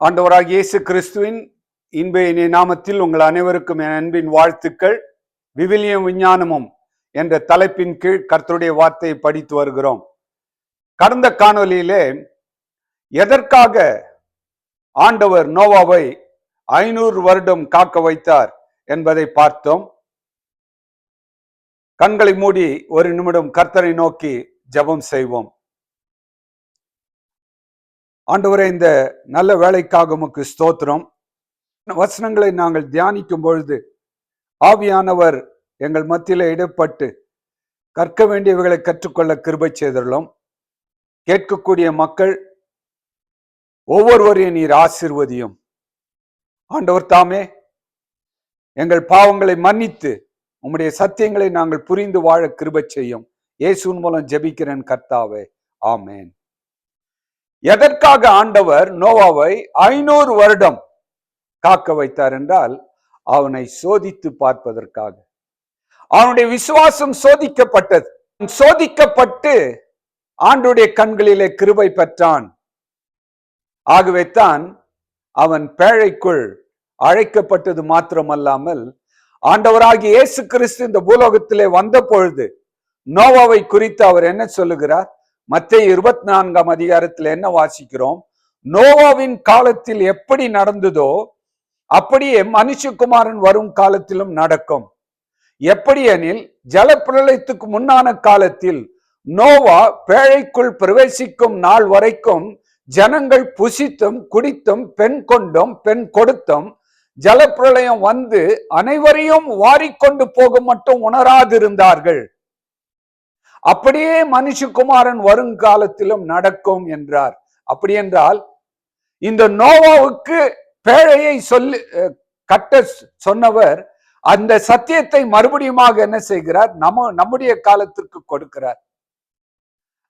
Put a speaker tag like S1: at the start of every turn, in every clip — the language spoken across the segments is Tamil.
S1: ஆண்டவராகிய இயேசு கிறிஸ்துவின் இன்ப இனிய நாமத்தில் உங்கள் அனைவருக்கும் என் அன்பின் வாழ்த்துக்கள். விவிலியம் விஞ்ஞானமும் என்ற தலைப்பின் கீழ் கர்த்தருடைய வார்த்தையை படித்து வருகிறோம். கடந்த காணொலியிலே எதற்காக ஆண்டவர் நோவாவை 500 வருடம் காக்க வைத்தார் என்பதை பார்த்தோம். கண்களை மூடி ஒரு நிமிடம் கர்த்தரை நோக்கி ஜெபம் செய்வோம். ஆண்டவரே, இந்த நல்ல வேலைக்காக உமக்கு ஸ்தோத்திரம். வசனங்களை நாங்கள் தியானிக்கும் பொழுது ஆவியானவர் எங்கள் மத்தியில இடப்பட்டு கற்க வேண்டியவைகளை கற்றுக்கொள்ள கிருபை செய்துள்ளோம். கேட்கக்கூடிய மக்கள் ஒவ்வொருவரையும் நீர் ஆசீர்வதியும். ஆண்டவர் தாமே எங்கள் பாவங்களை மன்னித்து உம்முடைய சத்தியங்களை நாங்கள் புரிந்து வாழ கிருபை செய்யும். இயேசுவின் மூலம் ஜெபிக்கிறேன் கர்த்தாவே, ஆமேன். எதற்காக ஆண்டவர் நோவாவை 500 வருடம் காக்க வைத்தார் என்றால், அவனை சோதித்து பார்ப்பதற்காக. அவனுடைய விசுவாசம் சோதிக்கப்பட்டது. சோதிக்கப்பட்டு ஆண்டுடைய கண்களிலே கிருபை பெற்றான். ஆகவே தான் அவன் பேழைக்குள் அழைக்கப்பட்டது மாத்திரமல்லாமல், ஆண்டவராகிய இயேசு கிறிஸ்து இந்த பூலோகத்திலே வந்த பொழுது நோவாவை குறித்து அவர் என்ன சொல்லுகிறார்? மத்தேயு 24ஆம் அதிகாரத்தில் என்ன வாசிக்கிறோம்? நோவாவின் காலத்தில் எப்படி நடந்ததோ அப்படியே மனுஷகுமாரன் வரும் காலத்திலும் நடக்கும். எப்படி எனில், ஜலப்பிரளயத்துக்கு முன்னான காலத்தில் நோவா பேழைக்குள் பிரவேசிக்கும் நாள் வரைக்கும் ஜனங்கள் புசித்தும் குடித்தும் பெண் கொண்டும் பெண் கொடுத்தும் ஜலப்பிரளயம் வந்து அனைவரையும் வாரிக்கொண்டு போக மட்டும் உணராதிருந்தார்கள். அப்படியே மனுஷகுமாரன் வருங்காலத்திலும் நடக்கும் என்றார். அப்படி என்றால், இந்த நோவாவுக்கு பேழையை கட்ட சொன்னவர் அந்த சத்தியத்தை மறுபடியுமாக என்ன செய்கிறார்? நம்முடைய காலத்திற்கு கொடுக்கிறார்.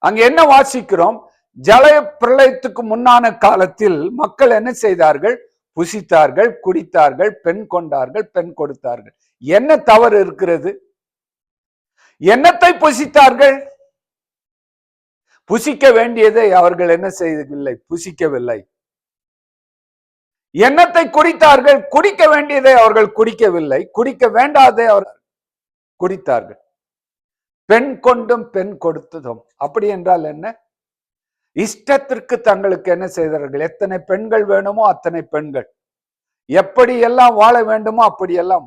S1: அங்க என்ன வாசிக்கிறோம்? ஜல பிரளயத்துக்கு முன்னான காலத்தில் மக்கள் என்ன செய்தார்கள்? புசித்தார்கள், குடித்தார்கள், பெண் கொண்டார்கள், பெண் கொடுத்தார்கள். என்ன தவறு இருக்கிறது? என்னத்தை புசித்தார்கள்? புசிக்க வேண்டியதை அவர்கள் என்ன செய்யவில்லை? புசிக்கவில்லை. என்னத்தை குடித்தார்கள்? குடிக்க வேண்டியதை அவர்கள் குடிக்கவில்லை. குடிக்க வேண்டாததை அவர்கள் குடித்தார்கள். பெண் கொண்டும் பெண் கொடுத்ததும். அப்படி என்றால் என்ன? இஷ்டத்திற்கு தங்களுக்கு என்ன செய்தார்கள்? எத்தனை பெண்கள் வேணுமோ அத்தனை பெண்கள், எப்படி எல்லாம் வாழ வேண்டுமோ அப்படியெல்லாம்.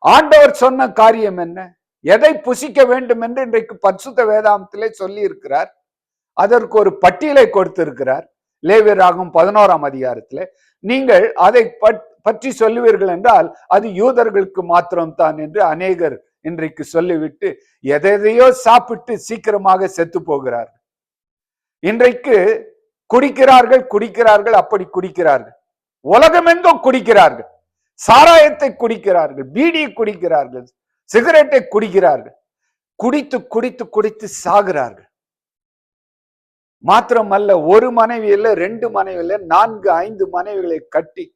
S1: ஆண்டவர் சொன்ன காரியம் என்ன? எதை புசிக்க வேண்டும் என்று இன்றைக்கு பரிசுத்த வேதாந்தத்திலே சொல்லி இருக்கிறார். அதற்கு ஒரு பட்டியலை கொடுத்திருக்கிறார். லேவியராகமம் 11ஆம் அதிகாரத்திலே நீங்கள் அதை பற்றி சொல்லுவீர்கள் என்றால் அது யூதர்களுக்கு மாத்திரம்தான் என்று அநேகர் இன்றைக்கு சொல்லிவிட்டு எதையோ சாப்பிட்டு சீக்கிரமாக செத்து போகிறார்கள். இன்றைக்கு குடிக்கிறார்கள், அப்படி குடிக்கிறார்கள். உலகமெங்கும் குடிக்கிறார்கள். சாராயத்தை குடிக்கிறார்கள், பீடியை குடிக்கிறார்கள், சிகரெட்டை குடிக்கிறார்கள். குடித்து குடித்து குடித்து சாகிறார்கள். மாத்திரமல்ல, ஒரு மனைவியில 2 மனைவியில 4, 5 மனைவிகளை கட்டி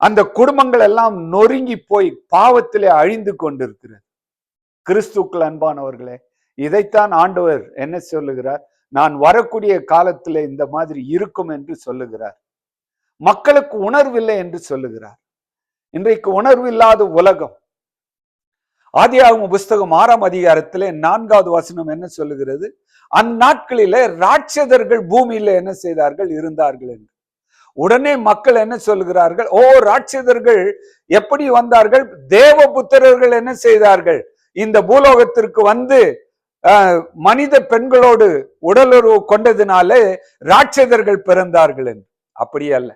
S1: அந்த குடும்பங்கள் எல்லாம் நொறுங்கி போய் பாவத்திலே அழிந்து கொண்டிருக்கிறது. கிறிஸ்துக்கள் அன்பானவர்களே, இதைத்தான் ஆண்டவர் என்ன சொல்லுகிறார்? நான் வரக்கூடிய காலத்திலே இந்த மாதிரி இருக்கும் என்று சொல்லுகிறார். மக்களுக்கு உணர்வில்லை என்று சொல்லுகிறார். இன்றைக்கு உணர்வில்லாத உலகம். ஆதியாகமம் புஸ்தகம் 6ஆம் அதிகாரத்திலே 4வது வசனம் என்ன சொல்லுகிறது? அந்நாட்களிலே ராட்சதர்கள் பூமியில என்ன செய்தார்கள்? இருந்தார்கள் என்று. உடனே மக்கள் என்ன சொல்லுகிறார்கள்? ஓ, ராட்சதர்கள் எப்படி வந்தார்கள்? தேவபுத்திரர்கள் என்ன செய்தார்கள்? இந்த பூலோகத்திற்கு வந்து மனித பெண்களோடு உடலுறவு கொண்டதினாலே ராட்சதர்கள் பிறந்தார்கள் என்று. அப்படி அல்ல.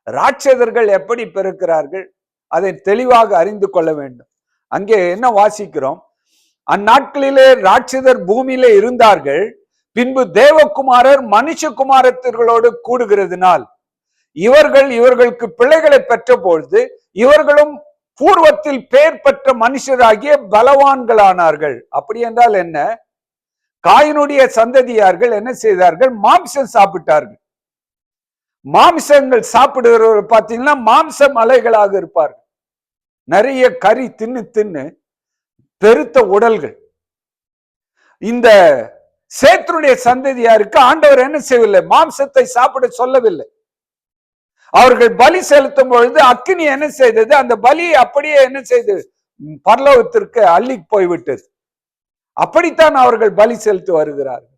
S1: ராட்சதர்கள் எப்படி பிறக்கிறார்கள்? அதை தெளிவாக அறிந்து கொள்ள வேண்டும். அங்கே என்ன வாசிக்கிறோம்? அந்நாட்களிலே ராட்சதர் பூமியிலே இருந்தார்கள். பின்பு தேவகுமாரர் மனுஷகுமாரத்திர்களோடு கூடுகிறதுனால் இவர்களுக்கு பிள்ளைகளை பெற்ற பொழுது இவர்களும் பூர்வத்தில் பெயர் பெற்ற மனுஷராகிய பலவான்களானார்கள். அப்படி என்றால் என்ன? காயினுடைய சந்ததியார்கள் என்ன செய்தார்கள்? மாம்சம் சாப்பிட்டார்கள். மாம்சங்கள் சாப்பிடுகிறவர்கள் பார்த்தீங்கன்னா மாம்ச மலைகளாக இருப்பார்கள். நிறைய கறி தின்னு தின்னு பெருத்த உடல்கள். இந்த சேத்ருடைய சந்ததியாருக்கு ஆண்டவர் என்ன செய்யவில்லை? மாம்சத்தை சாப்பிட சொல்லவில்லை. அவர்கள் பலி செலுத்தும் பொழுது அக்கினி என்ன செய்தது? அந்த பலியை அப்படியே என்ன செய்தது? பரலோகத்திற்கு அள்ளி போய்விட்டது. அப்படித்தான் அவர்கள் பலி செலுத்தி வருகிறார்கள்.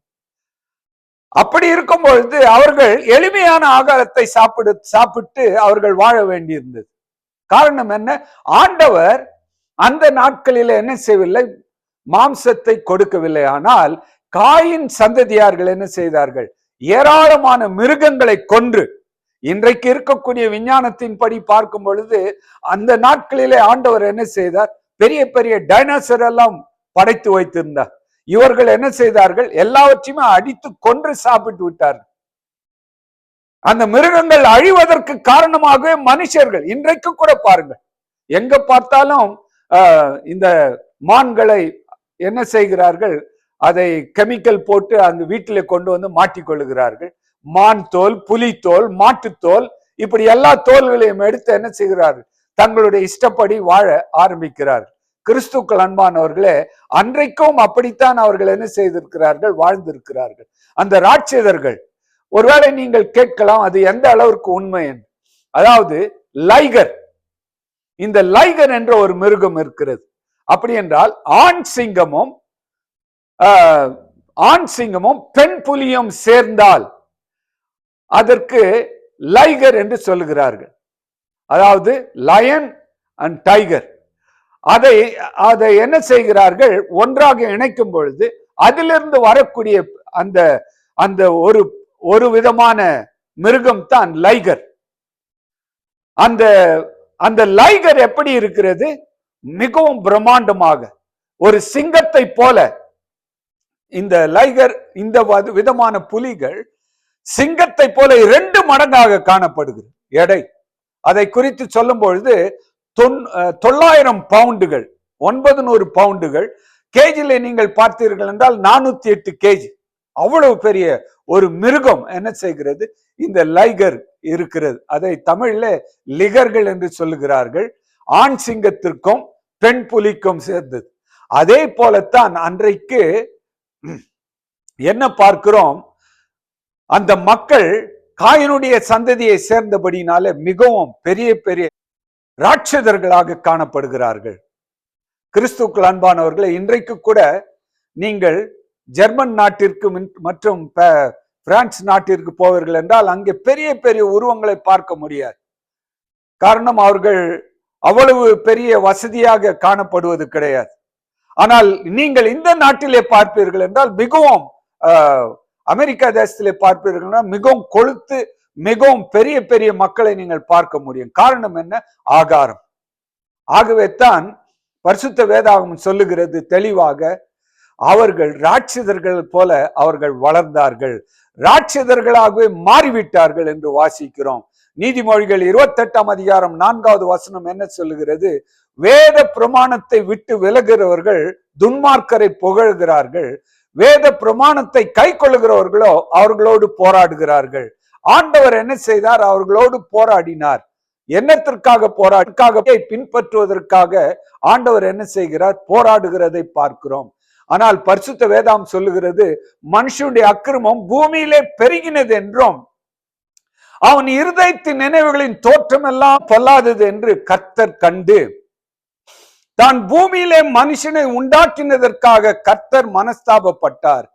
S1: அப்படி இருக்கும் பொழுது அவர்கள் எளிமையான ஆகாரத்தை சாப்பிட்டு அவர்கள் வாழ வேண்டியிருந்தது. காரணம் என்ன? ஆண்டவர் அந்த நாட்களில் என்ன செய்யவில்லை? மாம்சத்தை கொடுக்கவில்லை. ஆனால் காயின் சந்ததியார்கள் என்ன செய்தார்கள்? ஏராளமான மிருகங்களை கொன்று, இன்றைக்கு இருக்கக்கூடிய விஞ்ஞானத்தின்படி பார்க்கும் பொழுது அந்த நாட்களிலே ஆண்டவர் என்ன செய்தார்? பெரிய பெரிய டைனோசர் எல்லாம் படைத்து வைத்திருந்தார். இவர்கள் என்ன செய்தார்கள்? எல்லாவற்றையுமே அடித்து கொன்று சாப்பிட்டு விட்டார்கள். அந்த மிருகங்கள் அழிவதற்கு காரணமாகவே மனுஷர்கள். இன்றைக்கு கூட பாருங்கள், எங்க பார்த்தாலும் இந்த மான்களை என்ன செய்கிறார்கள்? அதை கெமிக்கல் போட்டு அந்த வீட்டில கொண்டு வந்து மாட்டிக்கொள்ளுகிறார்கள். மான் தோல், புலித்தோல், மாட்டுத்தோல், இப்படி எல்லா தோல்களையும் எடுத்து என்ன செய்கிறார்கள்? தங்களுடைய இஷ்டப்படி வாழ ஆரம்பிக்கிறார்கள். கிறிஸ்துக்கள் அன்பானவர்களே, அன்றைக்கும் அப்படித்தான் அவர்கள் என்ன செய்திருக்கிறார்கள்? வாழ்ந்திருக்கிறார்கள். அந்த ராட்சதர்கள், ஒருவேளை நீங்கள் கேட்கலாம் அது எந்த அளவிற்கு உண்மை என்று. அதாவது லைகர், இந்த லைகர் என்ற ஒரு மிருகம் இருக்கிறது. அப்படி என்றால் ஆண் சிங்கமும் பெண் புலியும் சேர்ந்தால் அதற்கு லைகர் என்று சொல்லுகிறார்கள். அதாவது லயன் அண்ட் டைகர். அதை என்ன செய்கிறார்கள்? ஒன்றாக இணைக்கும் பொழுது அதிலிருந்து வரக்கூடிய அந்த அந்த ஒரு விதமான மிருகம் தான் லைகர். அந்த அந்த லைகர் எப்படி இருக்கிறது? மிகவும் பிரம்மாண்டமாக ஒரு சிங்கத்தை போல. இந்த லைகர், இந்த விதமான புலிகள் சிங்கத்தை போல 2 மடங்காக காணப்படுகிறது எடை. அதை குறித்து சொல்லும் பொழுது 900 பவுண்டுகள், 900 பவுண்டுகள். கேஜில நீங்கள் பார்த்தீர்கள் என்றால் 408 கேஜி. அவ்வளவு பெரிய ஒரு மிருகம் என்ன செய்கிறது? இந்த லைகர் இருக்கிறது. அதை தமிழ்ல லிகர்கள் என்று சொல்லுகிறார்கள். ஆண் சிங்கத்திற்கும் பெண் புலிக்கும் சேர்ந்தது. அதே போலத்தான் அன்றைக்கு என்ன பார்க்கிறோம்? அந்த மக்கள் காயினுடைய சந்ததியை சேர்ந்தபடினால மிகவும் பெரிய பெரிய ராட்சதர்களாக காணப்படுகிறார்கள். கிறிஸ்துக்கள் அன்பானவர்களை, இன்றைக்கு கூட நீங்கள் ஜெர்மன் நாட்டிற்கு மற்றும் பிரான்ஸ் நாட்டிற்கு போவீர்கள் என்றால் அங்கே பெரிய பெரிய உருவங்களை பார்க்க முடியாது. காரணம், அவர்கள் அவ்வளவு பெரிய வசதியாக காணப்படுவது கிடையாது. ஆனால் நீங்கள் இந்த நாட்டிலே பார்ப்பீர்கள் என்றால் மிகவும் அமெரிக்கா தேசத்திலே பார்ப்பீர்கள் மிகவும் கொழுத்து மிகவும் பெரிய பெரிய மக்களை நீங்கள் பார்க்க முடியும். காரணம் என்ன? ஆகாரம். ஆகவே தான் பரிசுத்த வேதாகமம் சொல்லுகிறது தெளிவாக, அவர்கள் ராட்சதர்கள் போல அவர்கள் வளர்ந்தார்கள், ராட்சதர்களாகவே மாறிவிட்டார்கள் என்று வாசிக்கிறோம். நீதிமொழிகள் 28ஆம் அதிகாரம் 4வது வசனம் என்ன சொல்லுகிறது? வேத பிரமாணத்தை விட்டு விலகுகிறவர்கள் துன்மார்க்கரை புகழ்கிறார்கள், வேத பிரமாணத்தை கை கொள்ளுகிறவர்களோ அவர்களோடு போராடுகிறார்கள். ஆண்டவர் என்ன செய்தார்? அவர்களோடு போராடினார். என்னத்திற்காக போராடுக்காக பின்பற்றுவதற்காக ஆண்டவர் என்ன செய்கிறார்? போராடுகிறதை பார்க்கிறோம். ஆனால் பரிசுத்த வேதம் சொல்லுகிறது, மனுஷனுடைய அக்கிரமம் பூமியிலே பெருகினது என்றும் அவன் இருதயத்தின் நினைவுகளின் தோற்றம் எல்லாம் பொல்லாதது என்று கர்த்தர் கண்டு தான் பூமியிலே மனுஷனை உண்டாக்கினதற்காக கர்த்தர் மனஸ்தாபப்பட்டார்,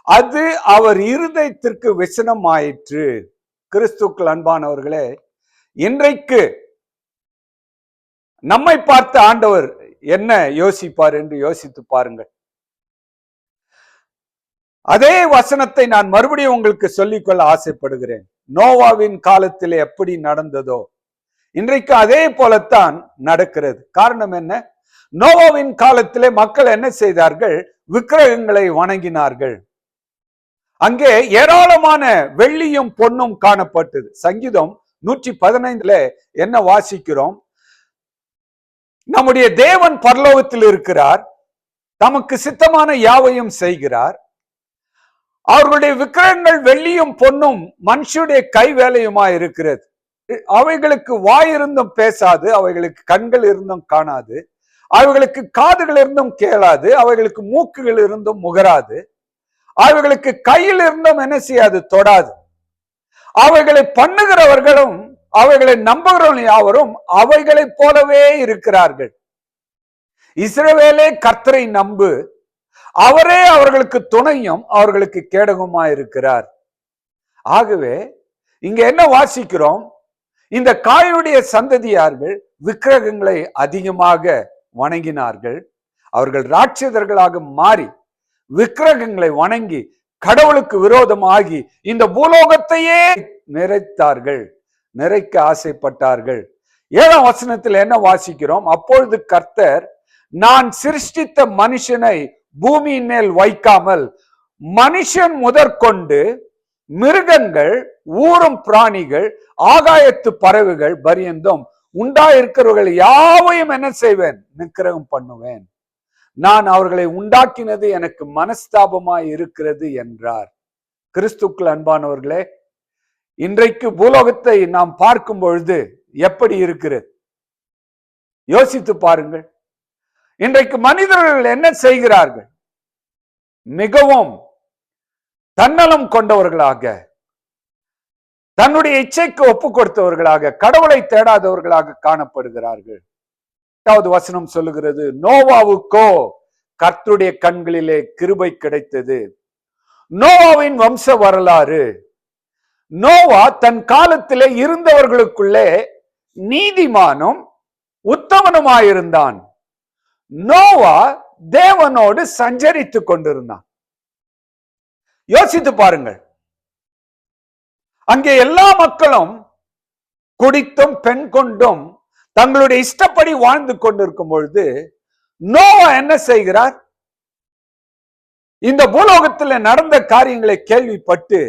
S1: அது அவர் இருதயத்திற்கு விசனம் ஆயிற்று. கிறிஸ்துக்கள் அன்பானவர்களே, இன்றைக்கு நம்மை பார்த்த ஆண்டவர் என்ன யோசிப்பார் என்று யோசித்து பாருங்கள். அதே வசனத்தை நான் மறுபடியும் உங்களுக்கு சொல்லிக்கொள்ள ஆசைப்படுகிறேன். நோவாவின் காலத்திலே எப்படி நடந்ததோ இன்றைக்கு அதே போலத்தான் நடக்கிறது. காரணம் என்ன? நோவாவின் காலத்திலே மக்கள் என்ன செய்தார்கள்? விக்கிரகங்களை வணங்கினார்கள். அங்கே ஏராளமான வெள்ளியும் பொன்னும் காணப்பட்டது. சங்கீதம் 115 என்ன வாசிக்கிறோம்? நம்முடைய தேவன் பரலோகத்தில் இருக்கிறார், தமக்கு சித்தமான யாவையும் செய்கிறார். அவர்களுடைய விக்கிரகங்கள் வெள்ளியும் பொன்னும் மனுஷனுடைய கை வேலையுமா இருக்கிறது. அவைகளுக்கு வாய் இருந்தும் பேசாது, அவைகளுக்கு கண்கள் இருந்தும் காணாது, அவைகளுக்கு காதுகள் இருந்தும் கேளாது, அவைகளுக்கு மூக்குகள் இருந்தும் முகராது, அவைகளுக்கு கையில் இருந்தும் என்ன செய்யாது? தொடாது. அவைகளை பண்ணுகிறவர்களும் அவைகளை நம்புகிறவர்கள் யாவரும் அவைகளைப் போலவே இருக்கிறார்கள். இஸ்ரவேலே கர்த்தரை நம்பு, அவரே அவர்களுக்கு துணையும் அவர்களுக்கு கேடகமாயிருக்கிறார். ஆகவே இங்க என்ன வாசிக்கிறோம்? இந்த காயுடைய சந்ததியார்கள் விக்கிரகங்களை அதிகமாக வணங்கினார்கள். அவர்கள் ராட்சதர்களாக மாறி விக்கிரகங்களை வணங்கி கடவுளுக்கு விரோதமாகி இந்த பூலோகத்தையே நிறைத்தார்கள், நிறைக்க ஆசைப்பட்டார்கள். 7ஆம் வசனத்தில் என்ன வாசிக்கிறோம்? அப்பொழுது கர்த்தர், நான் சிருஷ்டித்த மனுஷனை பூமியின் மேல் வைக்காமல் மனுஷன் முதற்கொண்டு மிருகங்கள், ஊரும் பிராணிகள், ஆகாயத்து பறவைகள் பரியந்தம் உண்டாயிருக்கிறவர்கள் யாவையும் என்ன செய்வேன்? நிக்கிரகம் பண்ணுவேன். நான் அவர்களை உண்டாக்கினது எனக்கு மனஸ்தாபமாய் இருக்கிறது என்றார். கிறிஸ்துக்குள் அன்பானவர்களே, இன்றைக்கு பூலோகத்தை நாம் பார்க்கும் பொழுது எப்படி இருக்கிறது யோசித்து பாருங்கள். இன்றைக்கு மனிதர்கள் என்ன செய்கிறார்கள்? மிகவும் தன்னலம் கொண்டவர்களாக, தன்னுடைய இச்சைக்கு ஒப்பு கொடுத்தவர்களாக, கடவுளை தேடாதவர்களாக காணப்படுகிறார்கள். 8வது வசனம் சொல்லுகிறது, நோவாவுக்கோ கர்த்தருடைய கண்களிலே கிருபை கிடைத்தது. நோவாவின் வம்ச வரலாறு. நோவா தன் காலத்திலே இருந்தவர்களுக்குள்ளே நீதிமானும் உத்தமனுமாயிருந்தான். நோவா தேவனோடு சஞ்சரித்துக் கொண்டிருந்தான். யோசித்து பாருங்கள். அங்கே எல்லா மக்களும் குடித்தும் பெண் கொண்டும் தங்களுடைய இஷ்டப்படி வாழ்ந்து கொண்டிருக்கும் பொழுது நோவா என்ன செய்கிறார்? இந்த பூலோகத்தில் நடந்த காரியங்களை கேள்விப்பட்டு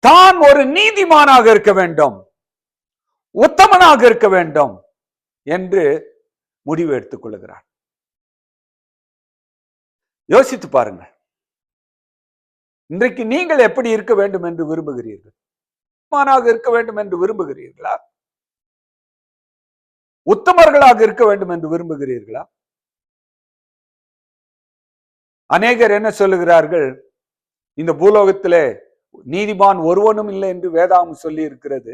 S1: தான் ஒரு நீதிமானாக இருக்க வேண்டும், உத்தமனாக இருக்க வேண்டும் என்று முடிவு எடுத்துக் கொள்கிறார். யோசித்து பாருங்கள். இன்றைக்கு நீங்கள் எப்படி இருக்க வேண்டும் என்று விரும்புகிறீர்கள்? இருக்க வேண்டும் என்று விரும்புகிறீர்களா? உத்தமர்களாக இருக்க வேண்டும் என்று விரும்புகிறீர்களா? அநேகர் என்ன சொல்லுகிறார்கள்? இந்த பூலோகத்திலே நீதிமான் ஒருவனும் இல்லை என்று வேதாகம் சொல்லி இருக்கிறது.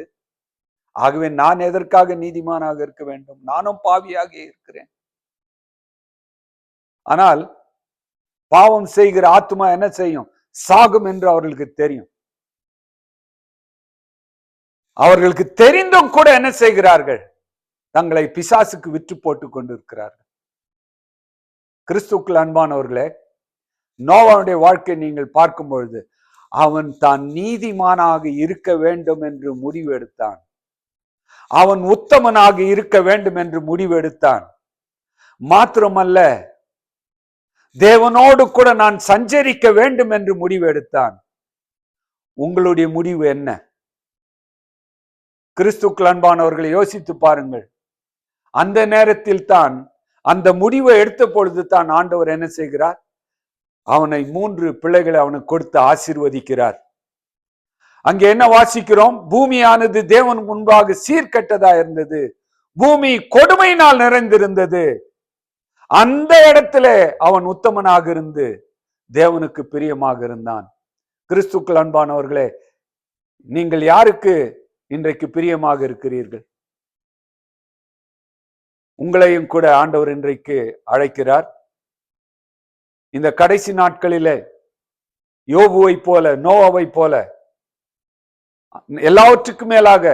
S1: ஆகவே நான் எதற்காக நீதிமானாக இருக்க வேண்டும்? நானும் பாவியாக இருக்கிறேன். ஆனால் பாவம் செய்கிற ஆத்மா என்ன செய்யும்? சாகும் என்று அவர்களுக்கு தெரியும். அவர்களுக்கு தெரிந்தும் கூட என்ன செய்கிறார்கள்? தங்களை பிசாசுக்கு விற்று போட்டுக் கொண்டிருக்கிறார்கள். கிறிஸ்துக்குள் அன்பானவர்களே, நோவாவுடைய வாழ்க்கை நீங்கள் பார்க்கும் பொழுது அவன் தான் நீதிமானாக இருக்க வேண்டும் என்று முடிவு எடுத்தான். அவன் உத்தமனாக இருக்க வேண்டும் என்று முடிவு எடுத்தான். மாத்திரமல்ல, தேவனோடு கூட நான் சஞ்சரிக்க வேண்டும் என்று முடிவு எடுத்தான். உங்களுடைய முடிவு என்ன? கிறிஸ்துக்குள் அன்பானவர்களை யோசித்து பாருங்கள். அந்த நேரத்தில் தான், அந்த முடிவை எடுத்த பொழுது தான் ஆண்டவர் என்ன செய்கிறார்? அவனை 3 பிள்ளைகளை அவனுக்கு கொடுத்து ஆசீர்வதிக்கிறார். அங்கே என்ன வாசிக்கிறோம்? பூமியானது தேவன் முன்பாக சீர்கெட்டதா இருந்தது, பூமி கொடுமையினால் நிறைந்திருந்தது. அந்த இடத்துல அவன் உத்தமனாக இருந்து தேவனுக்கு பிரியமாக இருந்தான். கிறிஸ்துக்கள் அன்பானவர்களே, நீங்கள் யாருக்கு இன்றைக்கு பிரியமாக இருக்கிறீர்கள்? உங்களையும் கூட ஆண்டவர் இன்றைக்கு அழைக்கிறார். இந்த கடைசி நாட்களிலே யோபுவை போல, நோவாவை போல, எல்லாவற்றுக்கும் மேலாக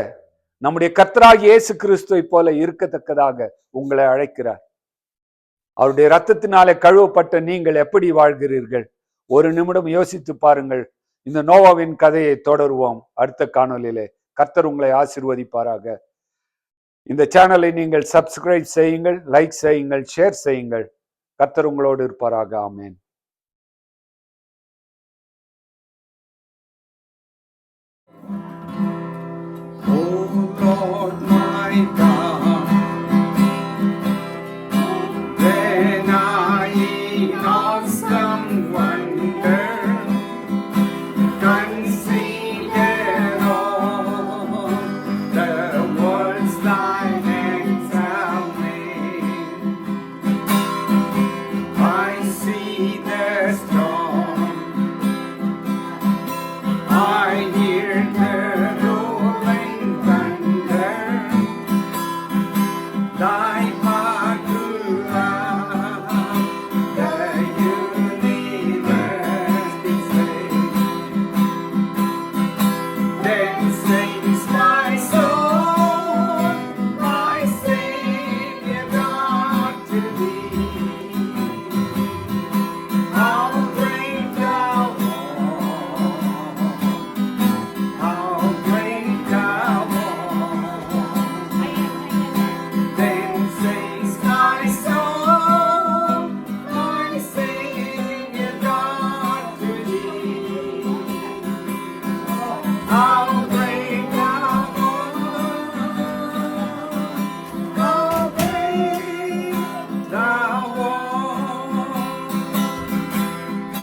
S1: நம்முடைய கர்த்தராகிய இயேசு கிறிஸ்துவை போல இருக்கத்தக்கதாக உங்களை அழைக்கிறார். அவருடைய இரத்தத்தினாலே கழுவப்பட்ட நீங்கள் எப்படி வாழ்கிறீர்கள்? ஒரு நிமிடம் யோசித்து பாருங்கள். இந்த நோவாவின் கதையை தொடருவோம் அடுத்த காணொலியிலே. கர்த்தர் உங்களை ஆசீர்வதிப்பாராக. இந்த சேனலை நீங்கள் சப்ஸ்கிரைப் செய்யுங்கள், லைக் செய்யுங்கள், ஷேர் செய்யுங்கள். கர்த்தர் உங்களோடு இருப்பாராக. ஆமென்.